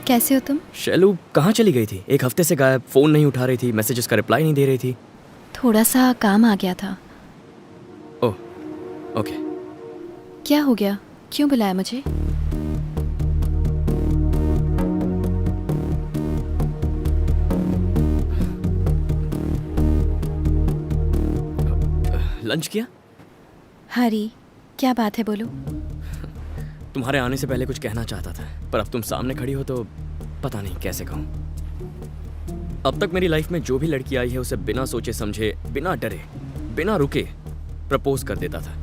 कैसे हो तुम? शैलू कहाँ चली गई थी? एक हफ्ते से गायब, फोन नहीं उठा रही थी, मैसेजेस का रिप्लाई नहीं दे रही थी। थोड़ा सा काम आ गया था। ओह, ओके। क्या हो गया? क्यों बुलाया मुझे? लंच किया? हरी, क्या बात है, बोलो। तुम्हारे आने से पहले कुछ कहना चाहता था, पर अब तुम सामने खड़ी हो तो पता नहीं कैसे कहूँ। अब तक मेरी लाइफ में जो भी लड़की आई है उसे बिना सोचे समझे, बिना डरे, बिना रुके प्रपोज कर देता था।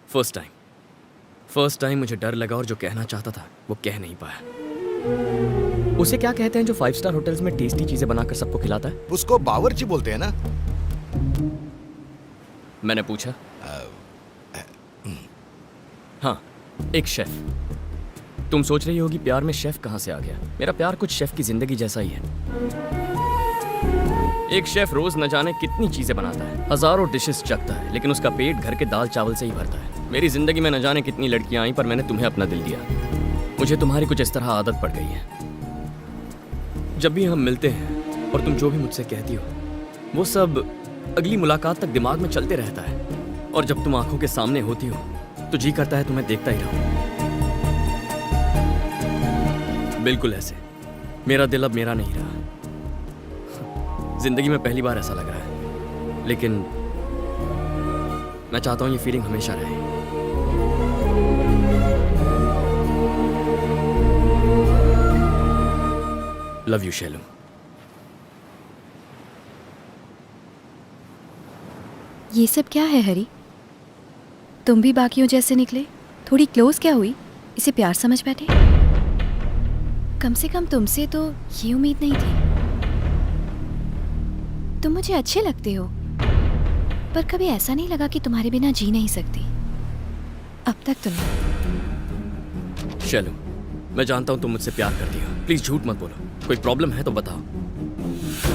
फर्स्ट टाइम मुझे डर लगा और जो कहना चाहता था वो कह नहीं पाया। उसे क्या कहते हैं जो 5 स्टार होटल्स में टेस्टी चीजें बनाकर सबको खिलाता है? उसको बावर्ची बोलते हैं ना। मैंने पूछा। हाँ, एक शेफ। तुम सोच रही होगी प्यार में शेफ कहाँ से आ गया। मेरा प्यार कुछ शेफ की जिंदगी जैसा ही है। एक शेफ रोज न जाने कितनी चीजें बनाता है, हजारों डिशेस चखता है, लेकिन उसका पेट घर के दाल चावल से ही भरता है। मेरी जिंदगी में न जाने कितनी लड़कियां आई, पर मैंने तुम्हें अपना दिल दिया। मुझे तुम्हारी कुछ इस तरह आदत पड़ गई है। जब भी हम मिलते हैं और तुम जो भी मुझसे कहती हो वो सब अगली मुलाकात तक दिमाग में चलते रहता है, और जब तुम आंखों के सामने होती हो तो जी करता है तुम्हें देखता ही रहूं। बिल्कुल ऐसे मेरा दिल अब मेरा नहीं रहा। जिंदगी में पहली बार ऐसा लग रहा है, लेकिन मैं चाहता हूं ये फीलिंग हमेशा रहे। Love you Shailu. ये सब क्या है हरी? तुम भी बाकियों जैसे निकले। थोड़ी क्लोज क्या हुई? इसे प्यार समझ बैठे? कम से कम तुमसे तो ये उम्मीद नहीं थी। तुम मुझे अच्छे लगते हो, पर कभी ऐसा नहीं लगा कि तुम्हारे बिना जी नहीं सकती। अब तक तो नहीं। शैलू, मैं जानता हूं तुम मुझसे प्यार करती हो। प्लीज झूठ मत बोलो। कोई प्रॉब्लम है तो बताओ।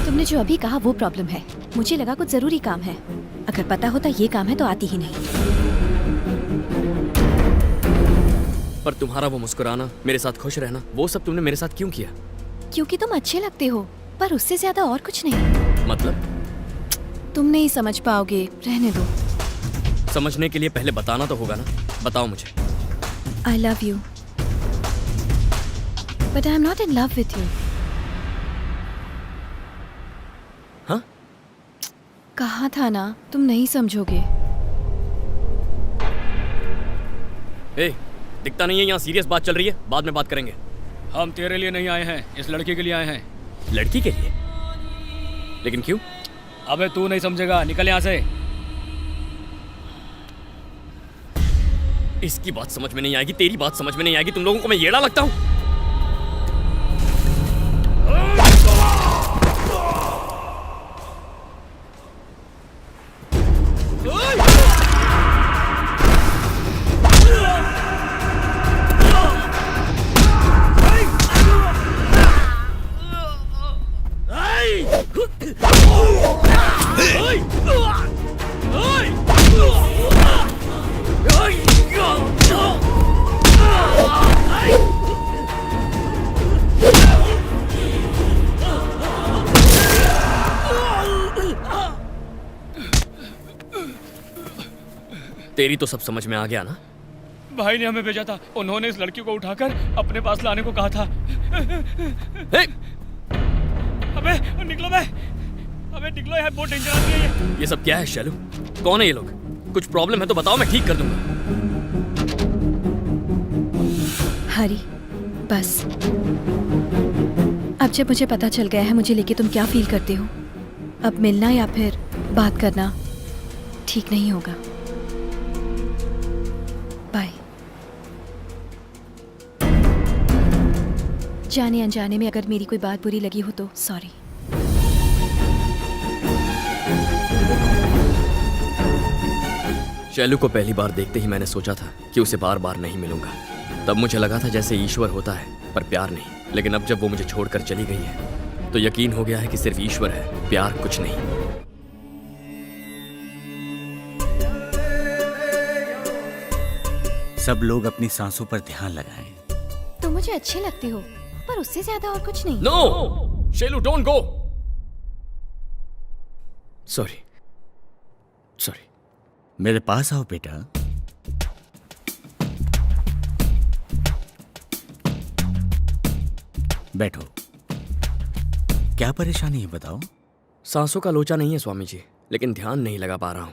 तुमने जो अभी कहा वो प्रॉब्लम है। मुझे लगा कुछ जरूरी काम है। अगर पता होता ये काम है तो आती ही नहीं। पर तुम्हारा वो मुस्कुराना, मेरे साथ खुश रहना, वो सब तुमने मेरे साथ क्यों किया? क्योंकि तुम अच्छे लगते हो, पर उससे ज्यादा और कुछ नहीं। मतलब? तुम नहीं समझ पाओगे, रहने दो। समझने के लिए पहले बताना तो होगा ना। बताओ मुझे। I love you, but I am not in love with you. हाँ? कहा था ना, तुम नहीं समझोगे। ए, दिखता नहीं है यहाँ सीरियस बात चल रही है। बाद में बात करेंगे। हम तेरे लिए नहीं आए हैं, इस लड़की के लिए आए हैं। लड़की के लिए? लेकिन क्यों? अबे तू नहीं समझेगा, निकल यहाँ से। इसकी बात समझ में नहीं आएगी, तेरी बात समझ में नहीं आएगी। तुम लोगों को मैं येड़ा लगता हूँ? तेरी तो सब समझ में आ गया ना? भाई ने हमें भेजा था, उन्होंने इस लड़की को उठाकर अपने पास लाने को कहा था। अबे निकलो बे, अबे निकलो, यार बहुत डेंजर आदमी है ये सब क्या है शैलू? कौन है ये लोग? कुछ प्रॉब्लम है तो बताओ, मैं ठीक कर दूंगा। हरी, बस अब जब मुझे पता चल गया है मुझे लेके तुम क्या फील करते हो, अब मिलना या फिर बात करना ठीक नहीं होगा। बाय। जाने अनजाने में अगर मेरी कोई बात बुरी लगी हो तो सॉरी। शैलू को पहली बार देखते ही मैंने सोचा था कि उसे बार बार नहीं मिलूंगा। तब मुझे लगा था जैसे ईश्वर होता है पर प्यार नहीं। लेकिन अब जब वो मुझे छोड़कर चली गई है तो यकीन हो गया है कि सिर्फ ईश्वर है, प्यार कुछ नहीं। सब लोग अपनी सांसों पर ध्यान लगाएं। तुम मुझे अच्छी लगती हो, पर उससे ज्यादा और कुछ नहीं। No Shailu, don't go. Sorry sorry. मेरे पास आओ बेटा। बैठो। क्या परेशानी है बताओ? सांसों का लोचा नहीं है स्वामी जी, लेकिन ध्यान नहीं लगा पा रहा हूं।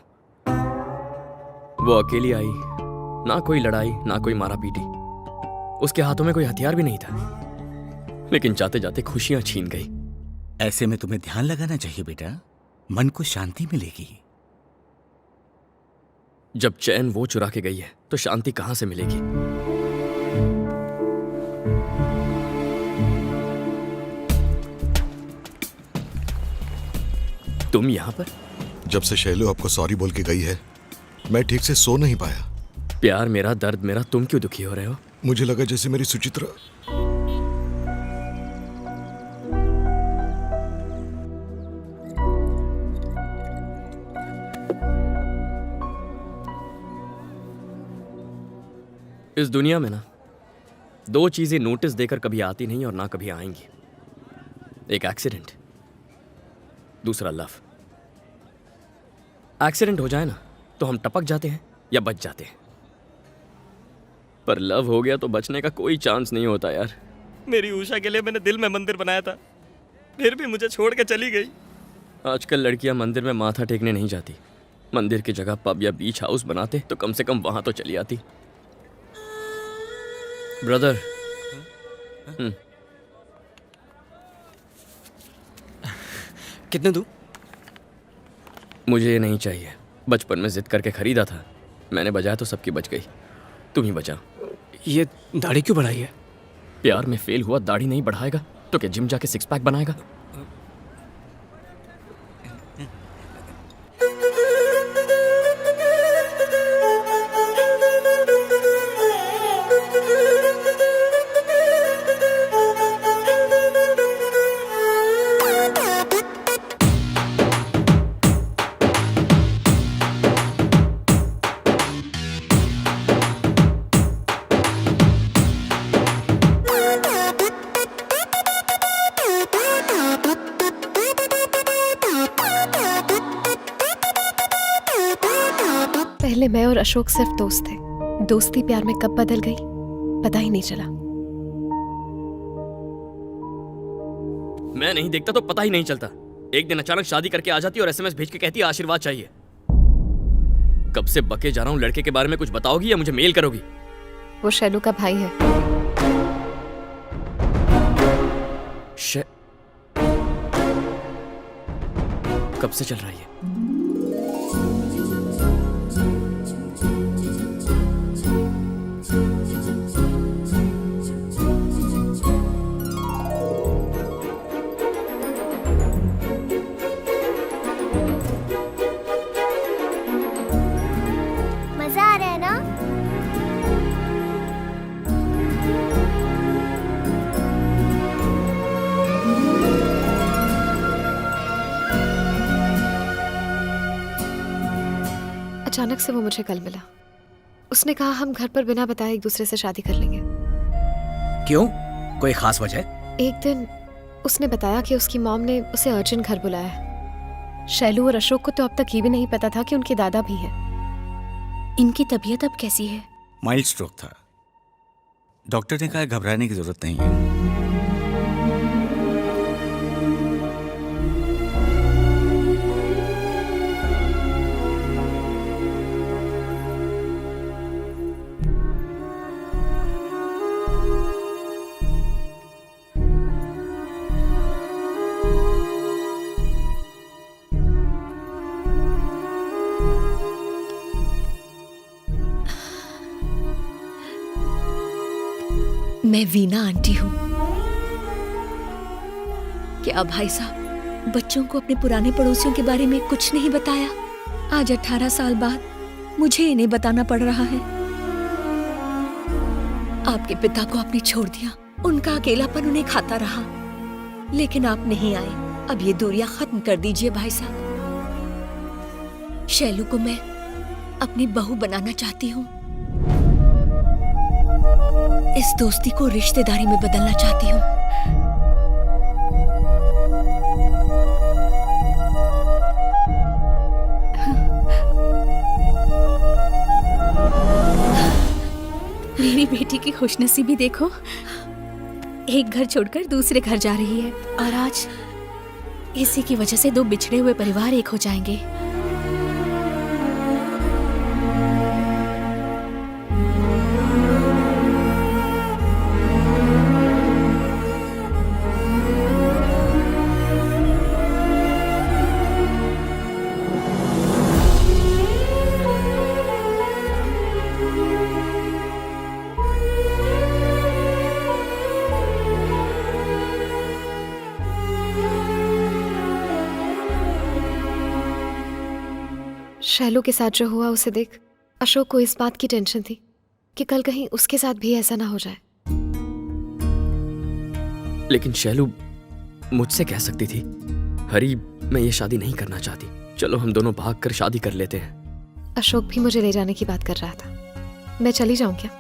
वो अकेली आई, ना कोई लड़ाई ना कोई मारा पीटी। उसके हाथों में कोई हथियार भी नहीं था, लेकिन जाते जाते खुशियां छीन गई। ऐसे में तुम्हें ध्यान लगाना चाहिए बेटा, मन को शांति मिलेगी। जब चैन वो चुरा के गई है तो शांति कहां से मिलेगी? तुम यहां पर? जब से शैलू आपको सॉरी बोल के गई है, मैं ठीक से सो नहीं पाया। प्यार मेरा, दर्द मेरा, तुम क्यों दुखी हो रहे हो? मुझे लगा जैसे मेरी सुचित्रा। इस दुनिया में ना दो चीजें नोटिस देकर कभी आती नहीं और ना कभी आएंगी। एक एक्सीडेंट, दूसरा लव। एक्सीडेंट हो जाए ना तो हम टपक जाते हैं या बच जाते हैं, पर लव हो गया तो बचने का कोई चांस नहीं होता यार। मेरी उषा के लिए मैंने दिल में मंदिर बनाया था, फिर भी मुझे छोड़ के चली गई। आजकल लड़कियां मंदिर में माथा टेकने नहीं जाती, मंदिर की जगह पब या बीच हाउस बनाते तो कम से कम वहां तो चली आती। ब्रदर, कितने दूं? मुझे ये नहीं चाहिए। बचपन में जिद करके खरीदा था, मैंने बजाया तो सबकी बच गई। तुम ही बचा। ये दाढ़ी क्यों बढ़ाई है? प्यार में फेल हुआ दाढ़ी नहीं बढ़ाएगा तो क्या जिम जाके सिक्स पैक बनाएगा? पहले मैं और अशोक सिर्फ दोस्त थे। दोस्ती प्यार में कब बदल गई पता ही नहीं चला। मैं नहीं देखता तो पता ही नहीं चलता। एक दिन अचानक शादी करके आ जाती और एसएमएस भेज के कहती आशीर्वाद चाहिए। कब से बके जा रहा हूं, लड़के के बारे में कुछ बताओगी या मुझे मेल करोगी? वो शैलू का भाई है। कब से चल रहा है ये? मजा आ रहा है ना? अचानक से वो मुझे कल मिला। उसने कहा हम घर पर बिना बताए एक दूसरे से शादी कर लेंगे। क्यों? कोई खास वजह? एक दिन उसने बताया कि उसकी मॉम ने उसे अर्जेंट घर बुलाया है। शैलू और अशोक को तो अब तक ये भी नहीं पता था कि उनके दादा भी हैं। इनकी तबीयत अब कैसी है? माइल्ड स्ट्रोक था। डॉक्टर ने कहा घबराने की जरूरत नहीं है। मैं वीना आंटी हूँ। क्या भाई साहब बच्चों को अपने पुराने पड़ोसियों के बारे में कुछ नहीं बताया? आज 18 साल बाद मुझे इन्हें बताना पड़ रहा है। आपके पिता को आपने छोड़ दिया, उनका अकेलापन उन्हें खाता रहा, लेकिन आप नहीं आए। अब ये दूरियां खत्म कर दीजिए भाई साहब। शैलू को मैं अपनी बहू बनाना चाहती हूँ। इस दोस्ती को रिश्तेदारी में बदलना चाहती हूँ। मेरी बेटी की खुशनसीबी देखो, एक घर छोड़कर दूसरे घर जा रही है और आज इसी की वजह से दो बिछड़े हुए परिवार एक हो जाएंगे। शैलू के साथ जो हुआ उसे देख अशोक को इस बात की टेंशन थी कि कल कहीं उसके साथ भी ऐसा ना हो जाए। लेकिन शैलू मुझसे कह सकती थी, हरी मैं ये शादी नहीं करना चाहती, चलो हम दोनों भाग कर शादी कर लेते हैं। अशोक भी मुझे ले जाने की बात कर रहा था। मैं चली जाऊं क्या?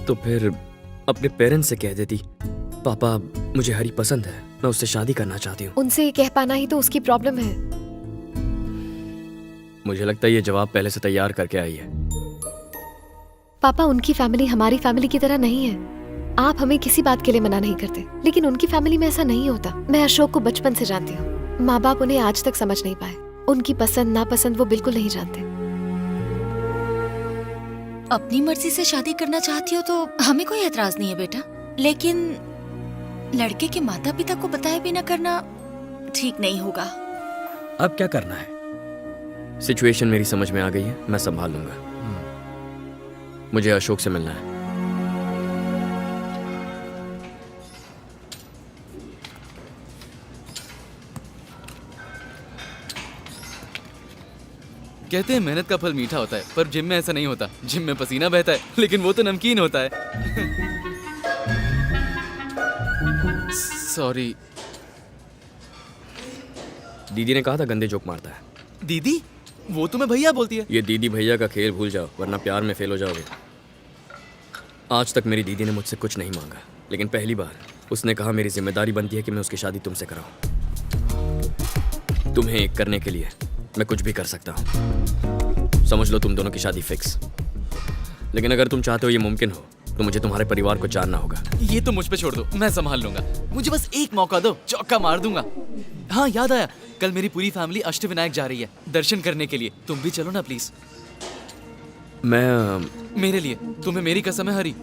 तो फिर अपने पेरेंट्स से कह देती, पापा मुझे हरी पसंद है, मैं उससे शादी करना चाहती हूँ। उनसे ये कह पाना ही तो उसकी प्रॉब्लम है। मुझे लगता है ये जवाब पहले से तैयार करके आई है। पापा, उनकी फैमिली हमारी फैमिली की तरह नहीं है। आप हमें किसी बात के लिए मना नहीं करते, लेकिन उनकी फैमिली में ऐसा नहीं होता। मैं अशोक को बचपन से जानती हूँ। माँ बाप उन्हें आज तक समझ नहीं पाए। उनकी पसंद नापसंद वो बिल्कुल नहीं जानते। अपनी मर्जी से शादी करना चाहती हो तो हमें कोई एतराज नहीं है बेटा, लेकिन लड़के के माता पिता को बताए बिना करना ठीक नहीं होगा। अब क्या करना है? सिचुएशन मेरी समझ में आ गई है, मैं संभाल लूंगा। मुझे अशोक से मिलना है। कहते हैं मेहनत का फल मीठा होता है, पर जिम में ऐसा नहीं होता। जिम में पसीना बहता है, लेकिन वो तो नमकीन होता है। सॉरी। दीदी ने कहा था गंदे जोक मारता है। दीदी? वो तुम्हें भैया बोलती है। ये दीदी भैया का खेल भूल जाओ, वरना प्यार में फेल हो जाओगे। आज तक मेरी दीदी ने मुझसे कुछ नहीं मांगा, लेकिन पहली बार उसने कहा मेरी जिम्मेदारी बनती है कि मैं उसकी शादी तुमसे कराऊं। तुम्हें एक करने के लिए मैं कुछ भी कर सकता हूं। समझ लो तुम दोनों की शादी फिक्स। लेकिन अगर तुम चाहते हो ये मुमकिन हो तो मुझे तुम्हारे परिवार को जानना होगा। ये तो मुझ पे छोड़ दो, मैं संभाल लूंगा। मुझे बस एक मौका दो, चौका मार दूंगा। हाँ याद आया, कल मेरी पूरी फैमिली अष्टविनायक जा रही है दर्शन करने के लिए। तुम भी चलो ना प्लीज। मैं मेरे लिए, तुम्हें मेरी कसम है हरी।